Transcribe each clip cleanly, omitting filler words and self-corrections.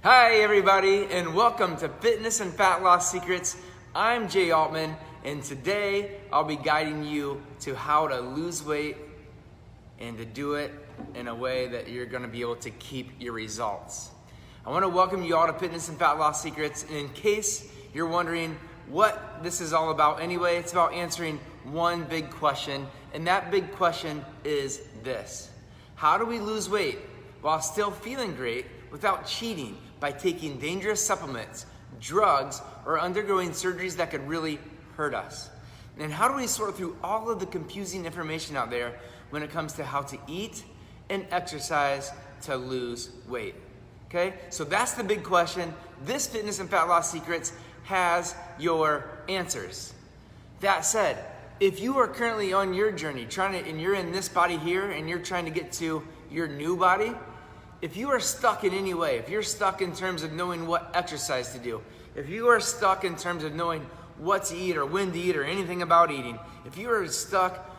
Hi everybody, and welcome to Fitness and Fat Loss Secrets. I'm Jay Altman, and today I'll be guiding you to how to lose weight and to do it in a way that you're gonna be able to keep your results. I wanna welcome you all to Fitness and Fat Loss Secrets, and in case you're wondering what this is all about anyway, it's about answering one big question, and that big question is this: how do we lose weight while still feeling great without cheating by taking dangerous supplements, drugs, or undergoing surgeries that could really hurt us? And how do we sort through all of the confusing information out there when it comes to how to eat and exercise to lose weight? Okay, so that's the big question. This Fitness and Fat Loss Secrets has your answers. That said, if you are currently on your journey and you're in this body here and you're trying to get to your new body, if you are stuck in any way, if you're stuck in terms of knowing what exercise to do, if you are stuck in terms of knowing what to eat or when to eat or anything about eating, if you are stuck,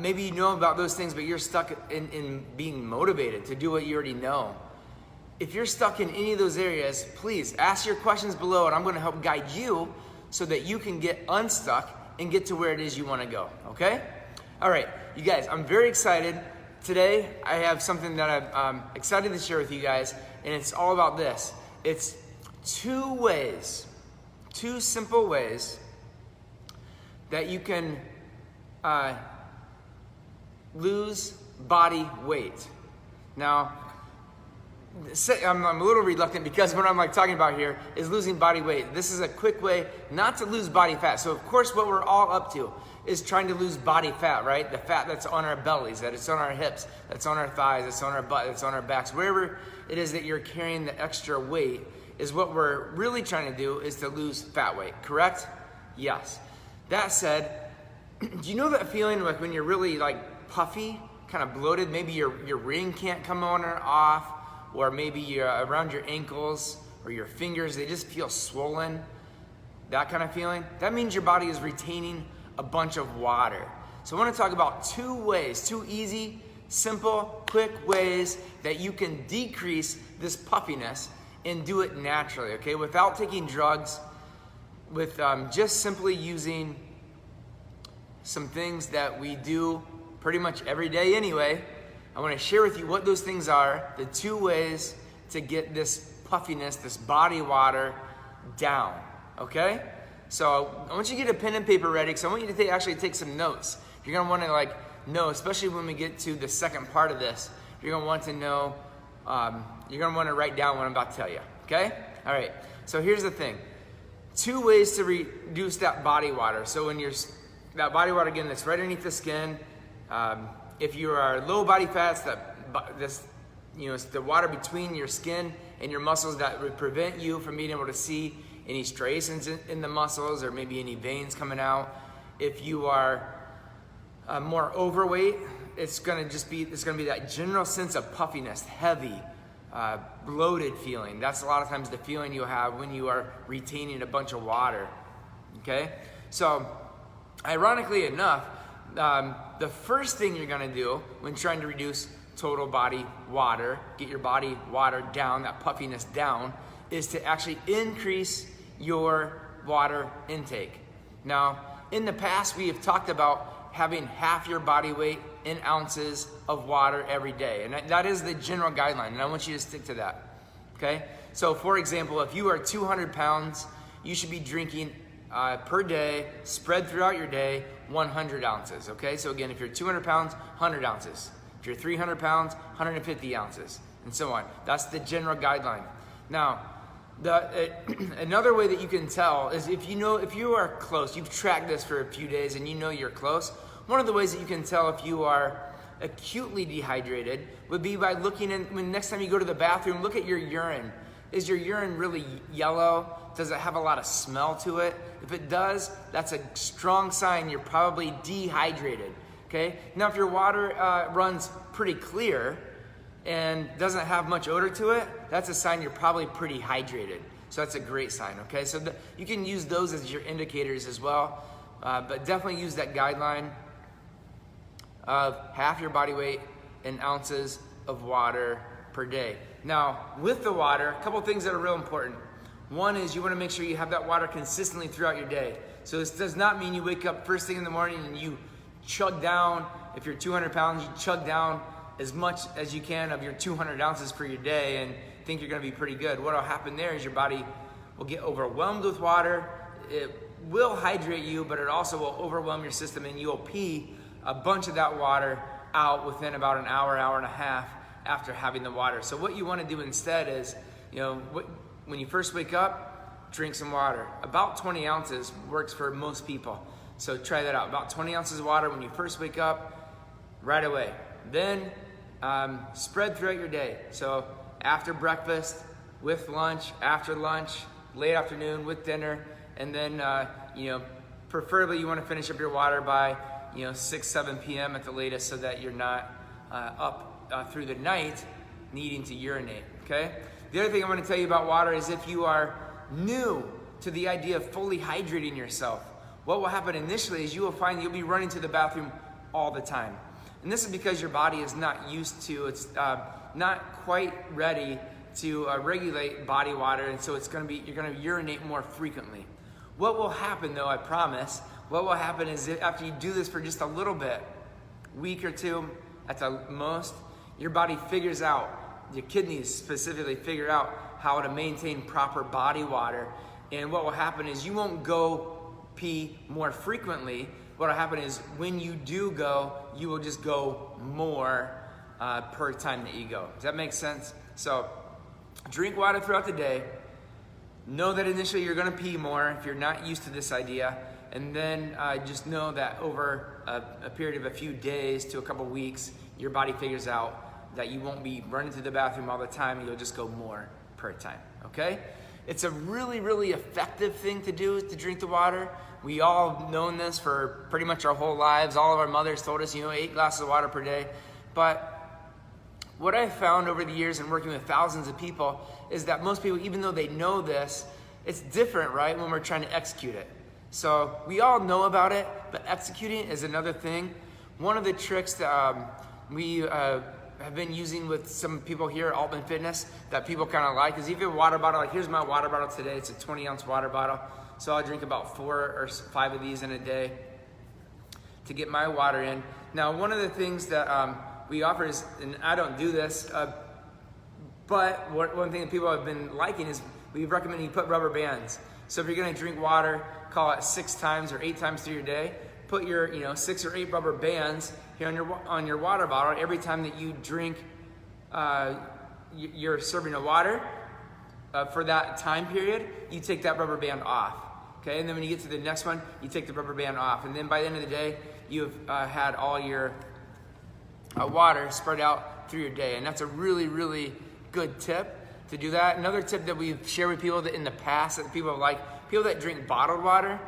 maybe you know about those things, but you're stuck in being motivated to do what you already know. If you're stuck in any of those areas, please ask your questions below and I'm gonna help guide you so that you can get unstuck and get to where it is you wanna go, okay? All right, you guys, I'm very excited. Today, I have something that I'm excited to share with you guys, and it's all about this. It's two simple ways that you can lose body weight. Now, I'm a little reluctant because what I'm talking about here is losing body weight. This is a quick way not to lose body fat. So of course what we're all up to is trying to lose body fat, right? The fat that's on our bellies, that it's on our hips, that's on our thighs, that's on our butt, that's on our backs. Wherever it is that you're carrying the extra weight is what we're really trying to do, is to lose fat weight, correct? Yes. That said, do you know that feeling like when you're really puffy, kind of bloated, maybe your ring can't come on or off, or maybe you're around your ankles or your fingers, they just feel swollen, that kind of feeling? That means your body is retaining a bunch of water. So I want to talk about two easy, simple, quick ways that you can decrease this puffiness and do it naturally, okay? Without taking drugs, with just simply using some things that we do pretty much every day anyway. I want to share with you what those things are, the two ways to get this puffiness, this body water down, okay? So I want you to get a pen and paper ready because I want you to actually take some notes. You're going to want to know, especially when we get to the second part of this, you're going to want to know, you're going to want to write down what I'm about to tell you, okay? All right, so here's the thing. Two ways to reduce that body water. So when that body water, again, that's right underneath the skin, if you are low body fats, it's the water between your skin and your muscles that would prevent you from being able to see any striations in the muscles or maybe any veins coming out. If you are more overweight, it's gonna be that general sense of puffiness, heavy, bloated feeling. That's a lot of times the feeling you'll have when you are retaining a bunch of water, okay? So, ironically enough, the first thing you're gonna do when trying to reduce total body water, get your body water down, that puffiness down, is to actually increase your water intake. Now, in the past, we have talked about having half your body weight in ounces of water every day. And that is the general guideline, and I want you to stick to that, okay? So for example, if you are 200 pounds, you should be drinking per day, spread throughout your day, 100 ounces, okay? So again, if you're 200 pounds, 100 ounces. If you're 300 pounds, 150 ounces, and so on. That's the general guideline. Now, another way that you can tell is if you are close, you've tracked this for a few days and you know you're close, one of the ways that you can tell if you are acutely dehydrated would be by looking when next time you go to the bathroom, look at your urine. Is your urine really yellow? Does it have a lot of smell to it? If it does, that's a strong sign you're probably dehydrated, okay? Now, if your water runs pretty clear and doesn't have much odor to it, that's a sign you're probably pretty hydrated. So that's a great sign, okay? So you can use those as your indicators as well, but definitely use that guideline of half your body weight in ounces of water per day. Now, with the water, a couple things that are real important. One is you want to make sure you have that water consistently throughout your day. So this does not mean you wake up first thing in the morning and you chug down, if you're 200 pounds, you chug down as much as you can of your 200 ounces for your day and think you're going to be pretty good. What will happen there is your body will get overwhelmed with water. It will hydrate you, but it also will overwhelm your system, and you'll pee a bunch of that water out within about an hour, hour and a half after having the water. So what you want to do instead is, when you first wake up, drink some water. About 20 ounces works for most people. So try that out. About 20 ounces of water when you first wake up, right away. Then spread throughout your day. So after breakfast, with lunch, after lunch, late afternoon, with dinner, and then preferably you want to finish up your water by 6, 7 p.m. at the latest, so that you're not up through the night needing to urinate. Okay. The other thing I want to tell you about water is if you are new to the idea of fully hydrating yourself, what will happen initially is you will find you'll be running to the bathroom all the time. And this is because your body is not used to, it's not quite ready to regulate body water, and so you're going to urinate more frequently. What will happen though, I promise, what will happen is after you do this for just a little bit, week or two at the most, your body figures out, your kidneys specifically figure out how to maintain proper body water. And what will happen is you won't go pee more frequently. What will happen is when you do go, you will just go more per time that you go. Does that make sense? So drink water throughout the day. Know that initially you're going to pee more if you're not used to this idea. And then just know that over a period of a few days to a couple weeks, your body figures out that you won't be running to the bathroom all the time. You'll just go more per time, okay? It's a really, really effective thing to do, to drink the water. We all have known this for pretty much our whole lives. All of our mothers told us, 8 glasses of water per day. But what I've found over the years in working with thousands of people is that most people, even though they know this, it's different, right, when we're trying to execute it. So we all know about it, but executing it is another thing. One of the tricks that we have been using with some people here at Altman Fitness that people kind of like is if you have a water bottle, like here's my water bottle today, it's a 20-ounce water bottle. So I'll drink about 4 or 5 of these in a day to get my water in. Now, one of the things that we offer is, and I don't do this, but one thing that people have been liking is we recommend you put rubber bands. So if you're gonna drink water, call it 6 times or 8 times through your day, put your 6 or 8 rubber bands here on your water bottle. Every time that you drink, you're serving of water for that time period, you take that rubber band off. Okay, and then when you get to the next one, you take the rubber band off. And then by the end of the day, you've had all your water spread out through your day. And that's a really, really good tip to do that. Another tip that we've shared with people that in the past that people like, people that drink bottled water,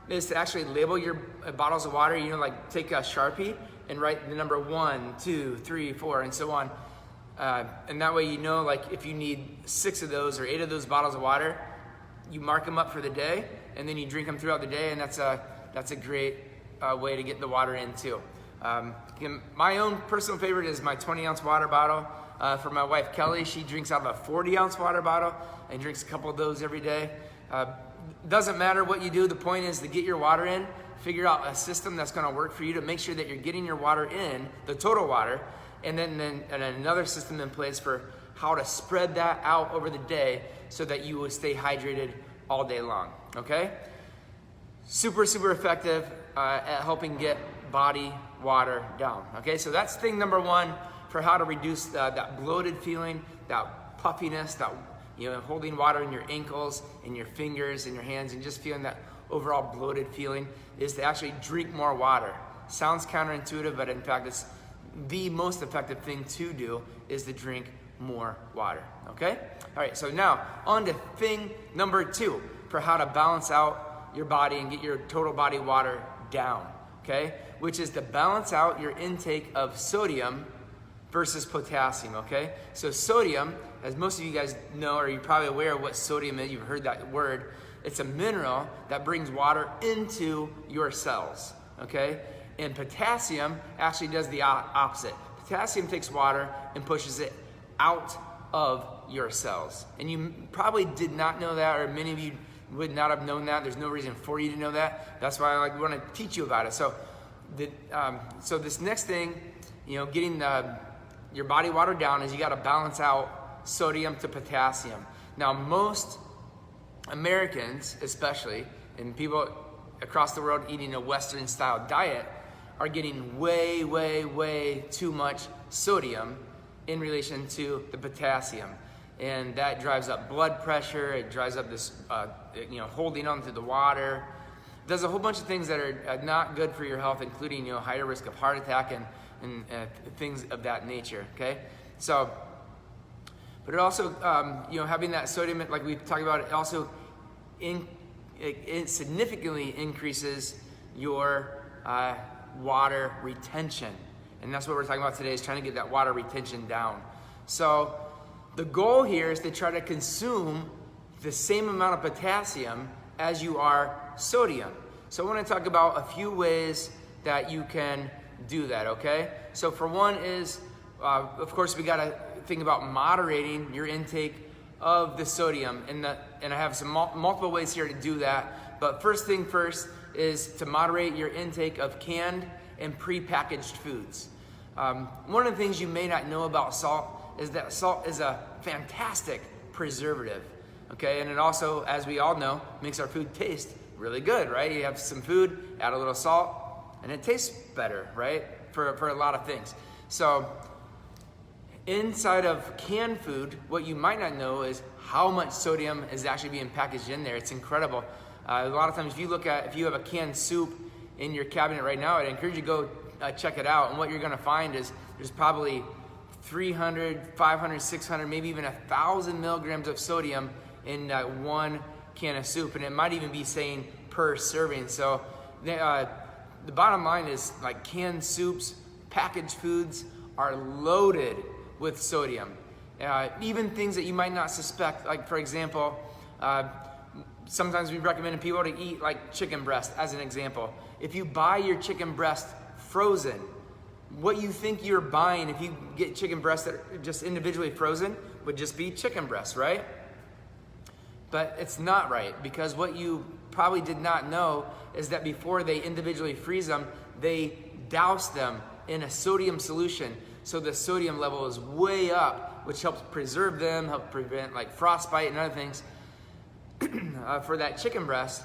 is to actually label your bottles of water. Like take a Sharpie and write the number 1, 2, 3, 4, and so on. And that way like if you need 6 of those or 8 of those bottles of water, you mark them up for the day, and then you drink them throughout the day, and that's a great way to get the water in too. My own personal favorite is my 20-ounce water bottle. For my wife Kelly, she drinks out of a 40-ounce water bottle and drinks a couple of those every day. Doesn't matter what you do, the point is to get your water in, figure out a system that's gonna work for you to make sure that you're getting your water in, the total water, and then another system in place for how to spread that out over the day so that you will stay hydrated all day long, okay? Super, super effective at helping get body water down, okay? So that's thing number 1 for how to reduce that bloated feeling, that puffiness, that holding water in your ankles, in your fingers, in your hands, and just feeling that overall bloated feeling, is to actually drink more water. Sounds counterintuitive, but in fact, it's the most effective thing to do is to drink more water, okay? All right, so now on to thing number 2 for how to balance out your body and get your total body water down, okay? Which is to balance out your intake of sodium versus potassium, okay? So sodium, as most of you guys know, or you're probably aware of what sodium is, you've heard that word, it's a mineral that brings water into your cells, okay? And potassium actually does the opposite. Potassium takes water and pushes it out of your cells. And you probably did not know that, or many of you would not have known that. There's no reason for you to know that. That's why I want to teach you about it. So, so this next thing, getting your body water down is you got to balance out sodium to potassium. Now, most Americans, especially, and people across the world eating a Western style diet, are getting way, way, way too much sodium in relation to the potassium. And that drives up blood pressure, it drives up this, holding on to the water. It does a whole bunch of things that are not good for your health, including, higher risk of heart attack and things of that nature, okay? So, but it also, having that sodium, like we talked about, it also it significantly increases your water retention. And that's what we're talking about today, is trying to get that water retention down. So the goal here is to try to consume the same amount of potassium as you are sodium. So I want to talk about a few ways that you can do that, okay? So for one is, of course, we got to think about moderating your intake of the sodium. And I have some multiple ways here to do that. But first thing first is to moderate your intake of canned and prepackaged foods. One of the things you may not know about salt is that salt is a fantastic preservative, okay? And it also, as we all know, makes our food taste really good, right? You have some food, add a little salt, and it tastes better, right? For a lot of things. So inside of canned food, what you might not know is how much sodium is actually being packaged in there. It's incredible. A lot of times if you have a canned soup in your cabinet right now, I'd encourage you to go check it out. And what you're gonna find is there's probably 300, 500, 600, maybe even 1,000 milligrams of sodium in one can of soup. And it might even be saying per serving. So the bottom line is, like, canned soups, packaged foods are loaded with sodium. Even things that you might not suspect, like for example, sometimes we recommend people to eat like chicken breast as an example. If you buy your chicken breast frozen, what you think you're buying if you get chicken breasts that are just individually frozen would just be chicken breasts, right? But it's not right, because what you probably did not know is that before they individually freeze them, they douse them in a sodium solution. So the sodium level is way up, which helps preserve them, help prevent like frostbite and other things for that chicken breast.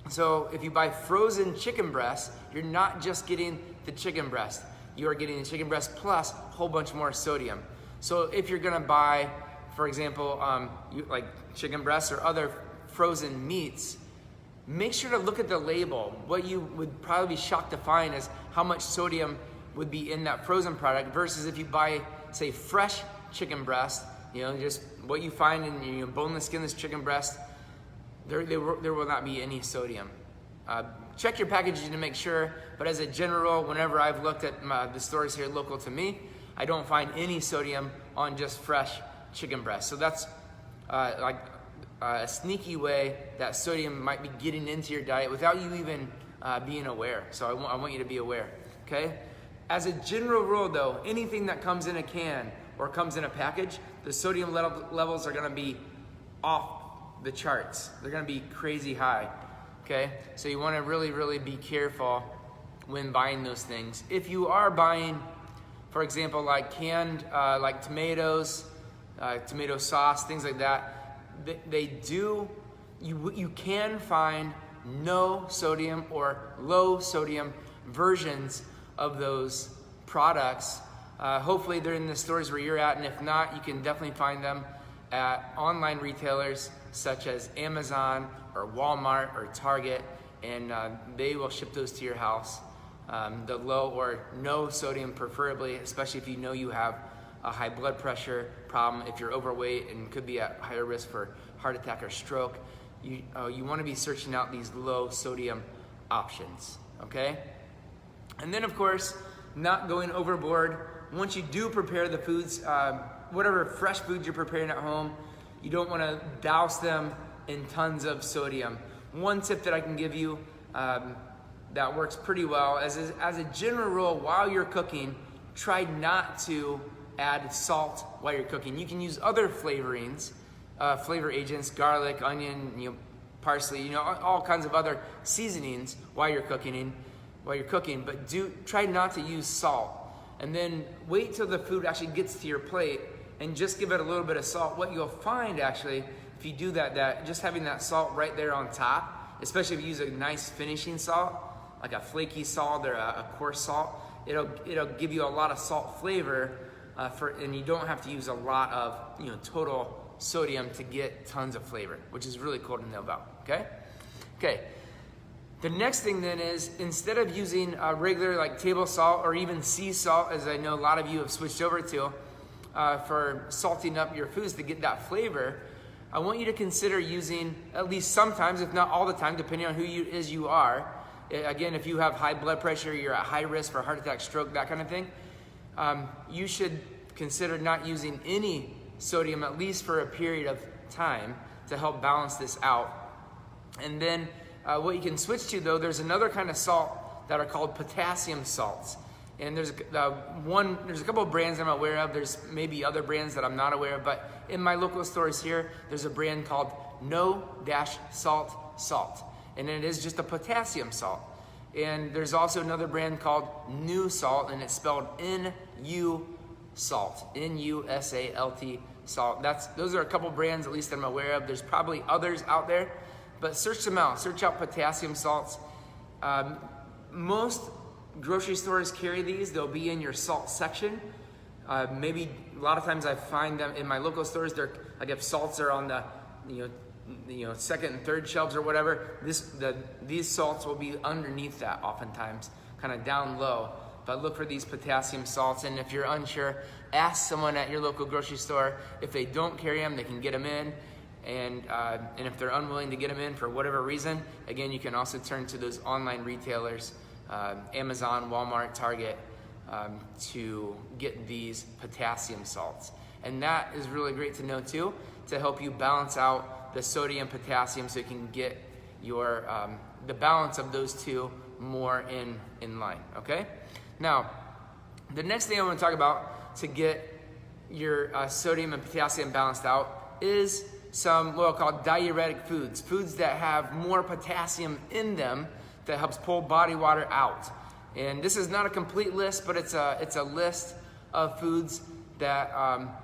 So if you buy frozen chicken breast, you're not just getting the chicken breast. You are getting the chicken breast plus a whole bunch more sodium. So if you're gonna buy, for example, like chicken breasts or other frozen meats, make sure to look at the label. What you would probably be shocked to find is how much sodium would be in that frozen product versus if you buy, say, fresh chicken breast, just what you find in your boneless, skinless chicken breast, there will not be any sodium. Check your packaging to make sure, but as a general rule, whenever I've looked at the stores here local to me, I don't find any sodium on just fresh chicken breast. So that's like a sneaky way that sodium might be getting into your diet without you even being aware. So I want you to be aware, okay? As a general rule though, anything that comes in a can or comes in a package, the sodium levels are gonna be off the charts. They're gonna be crazy high, okay? So you wanna really, really be careful when buying those things. If you are buying, for example, like canned, like tomatoes, tomato sauce, things like that, you can find no sodium or low sodium versions of those products. Hopefully they're in the stores where you're at, and if not, you can definitely find them at online retailers such as Amazon or Walmart or Target, and they will ship those to your house. The low or no sodium preferably, especially if you know you have a high blood pressure problem, if you're overweight and could be at higher risk for heart attack or stroke. You want to be searching out these low sodium options, okay? And then of course, not going overboard. Once you do prepare the foods, whatever fresh foods you're preparing at home, you don't want to douse them in tons of sodium. One tip that I can give you that works pretty well, as a general rule, while you're cooking, try not to add salt while you're cooking. You can use other flavorings, flavor agents, garlic, onion, parsley, all kinds of other seasonings while you're cooking. But try not to use salt. And then wait till the food actually gets to your plate and just give it a little bit of salt. What you'll find actually, if you do that just having that salt right there on top, especially if you use a nice finishing salt, like a flaky salt or a coarse salt, it'll give you a lot of salt flavor, and you don't have to use a lot of total sodium to get tons of flavor, which is really cool to know about. Okay. The next thing then is, instead of using regular like table salt or even sea salt, as I know a lot of you have switched over to, for salting up your foods to get that flavor, I want you to consider using, at least sometimes, if not all the time, depending on who you are. Again, if you have high blood pressure, you're at high risk for heart attack, stroke, that kind of thing, you should consider not using any sodium, at least for a period of time, to help balance this out. And then what you can switch to, though, there's another kind of salt that are called potassium salts. And there's a couple of brands I'm aware of. There's maybe other brands that I'm not aware of, but in my local stores here, there's a brand called No-Salt. And it is just a potassium salt. And there's also another brand called New Salt, and it's spelled N-U Salt, N-U-S-A-L-T salt. Those are a couple brands, at least I'm aware of. There's probably others out there, but search them out. Search out potassium salts. Most grocery stores carry these. They'll be in your salt section. Maybe a lot of times I find them in my local stores. They're like, if salts are on the second and third shelves or whatever, these salts will be underneath that oftentimes, kind of down low. But look for these potassium salts, and if you're unsure, ask someone at your local grocery store. If they don't carry them, they can get them in. And if they're unwilling to get them in for whatever reason, again, you can also turn to those online retailers, Amazon, Walmart, Target, to get these potassium salts. And that is really great to know too, to help you balance out the sodium, potassium, so you can get your the balance of those two more in line. Okay. Now, the next thing I want to talk about to get your sodium and potassium balanced out is some what I'll call diuretic foods that have more potassium in them that helps pull body water out. And this is not a complete list, but it's a list of foods that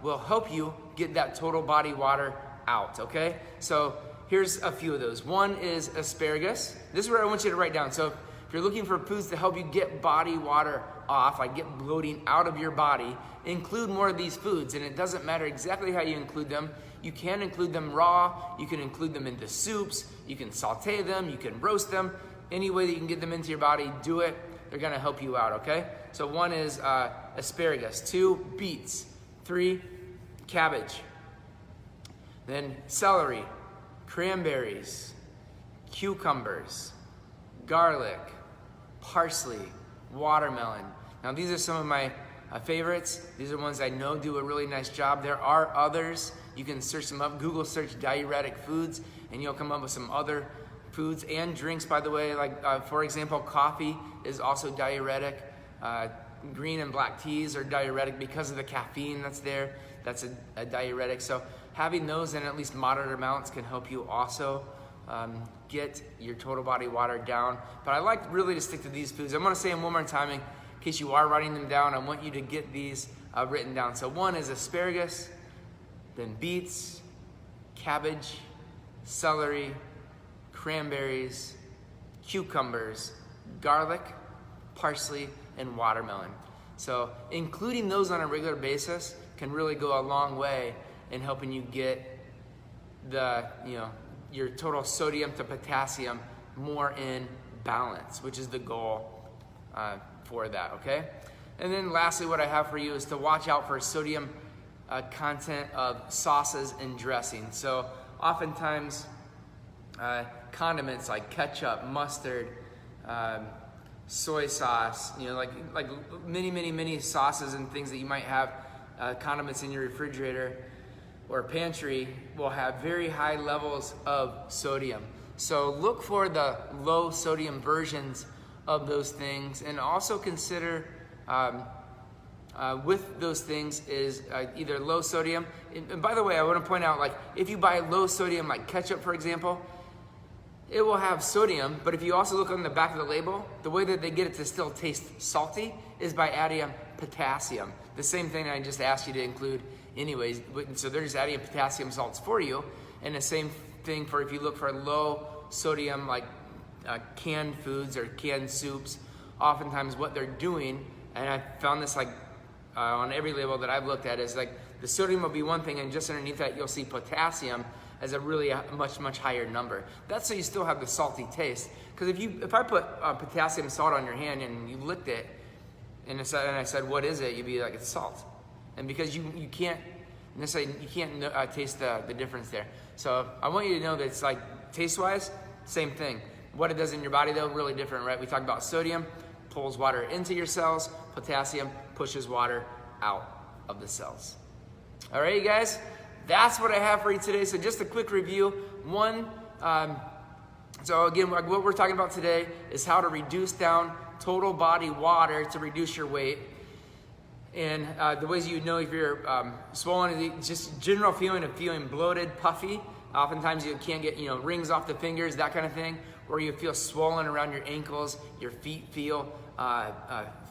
will help you get that total body water out, okay? So here's a few of those. One is asparagus. This is where I want you to write down. So if you're looking for foods to help you get body water off, like get bloating out of your body, include more of these foods. And it doesn't matter exactly how you include them. You can include them raw. You can include them into soups. You can saute them. You can roast them. Any way that you can get them into your body, do it. They're gonna help you out, okay? So one is asparagus. 2, beets. 3, cabbage. Then celery, cranberries, cucumbers, garlic, parsley, watermelon. Now these are some of my favorites. These are ones I know do a really nice job. There are others. You can search them up. Google search diuretic foods, and you'll come up with some other foods and drinks, by the way. Like for example, coffee is also diuretic. Green and black teas are diuretic because of the caffeine that's there. That's a diuretic. So having those in at least moderate amounts can help you also get your total body water down. But I like really to stick to these foods. I'm going to say them one more time in case you are writing them down. I want you to get these written down. So one is asparagus, then beets, cabbage, celery, cranberries, cucumbers, garlic, parsley, and watermelon. So including those on a regular basis can really go a long way in helping you get your total sodium to potassium more in balance, which is the goal for that, okay? And then lastly, what I have for you is to watch out for sodium content of sauces and dressing. So oftentimes condiments like ketchup, mustard, soy sauce, like many sauces and things that you might have, condiments in your refrigerator or pantry will have very high levels of sodium. So look for the low sodium versions of those things, and also consider with those things is either low sodium. And by the way, I want to point out, like, if you buy low sodium, like ketchup, for example, it will have sodium, but if you also look on the back of the label, the way that they get it to still taste salty is by adding potassium. The same thing I just asked you to include anyways. So they're just adding potassium salts for you. And the same thing for if you look for low sodium, like canned foods or canned soups, oftentimes what they're doing, and I found this like on every label that I've looked at, is like the sodium will be one thing, and just underneath that you'll see potassium as a really much higher number. That's so you still have the salty taste. Because if I put potassium salt on your hand and you licked it, and I said, what is it? You'd be like, it's salt. And because you can't necessarily, taste the difference there. So I want you to know that it's like, taste-wise, same thing. What it does in your body though, really different, right? We talked about sodium, pulls water into your cells. Potassium pushes water out of the cells. All right, you guys? That's what I have for you today. So just a quick review. So again, what we're talking about today is how to reduce down total body water to reduce your weight. And the ways you know if you're swollen, just general feeling of feeling bloated, puffy. Oftentimes you can't get rings off the fingers, that kind of thing. Or you feel swollen around your ankles, your feet feel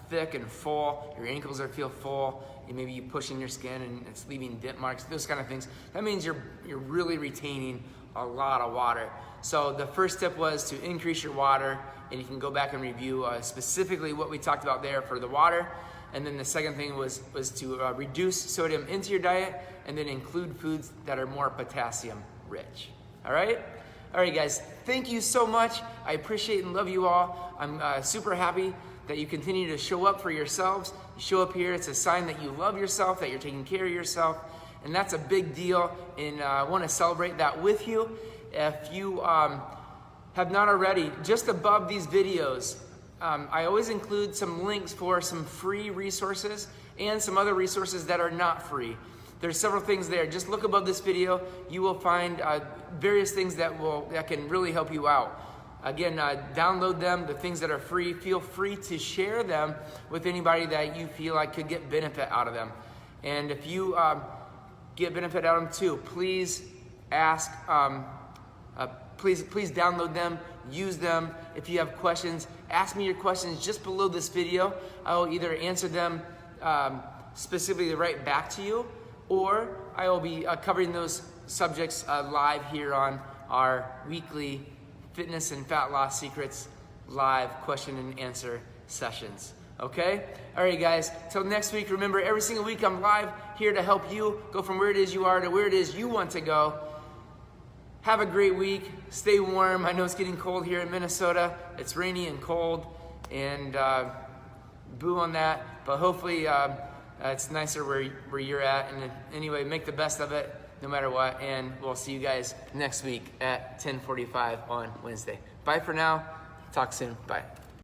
thick and full, your ankles feel full, and maybe you push in your skin and it's leaving dip marks, those kind of things. That means you're really retaining a lot of water. So the first tip was to increase your water, and you can go back and review specifically what we talked about there for the water. And then the second thing was to reduce sodium into your diet, and then include foods that are more potassium rich. All right? All right, guys, thank you so much. I appreciate and love you all. I'm super happy that you continue to show up for yourselves. You show up here, it's a sign that you love yourself, that you're taking care of yourself, and that's a big deal, and I want to celebrate that with you. If you have not already, just above these videos, I always include some links for some free resources and some other resources that are not free. There's several things there. Just look above this video. You will find various things that can really help you out. Again, download them, the things that are free. Feel free to share them with anybody that you feel like could get benefit out of them. And if you get benefit out of them too, please ask, please download them, use them. If you have questions, ask me your questions just below this video. I will either answer them specifically right back to you, or I will be covering those subjects live here on our weekly Fitness and Fat Loss Secrets live question and answer sessions. Okay? All right, guys. Till next week, remember, every single week I'm live here to help you go from where it is you are to where it is you want to go. Have a great week. Stay warm. I know it's getting cold here in Minnesota. It's rainy and cold, and boo on that. But hopefully it's nicer where you're at. And anyway, make the best of it no matter what. And we'll see you guys next week at 10:45 on Wednesday. Bye for now. Talk soon. Bye.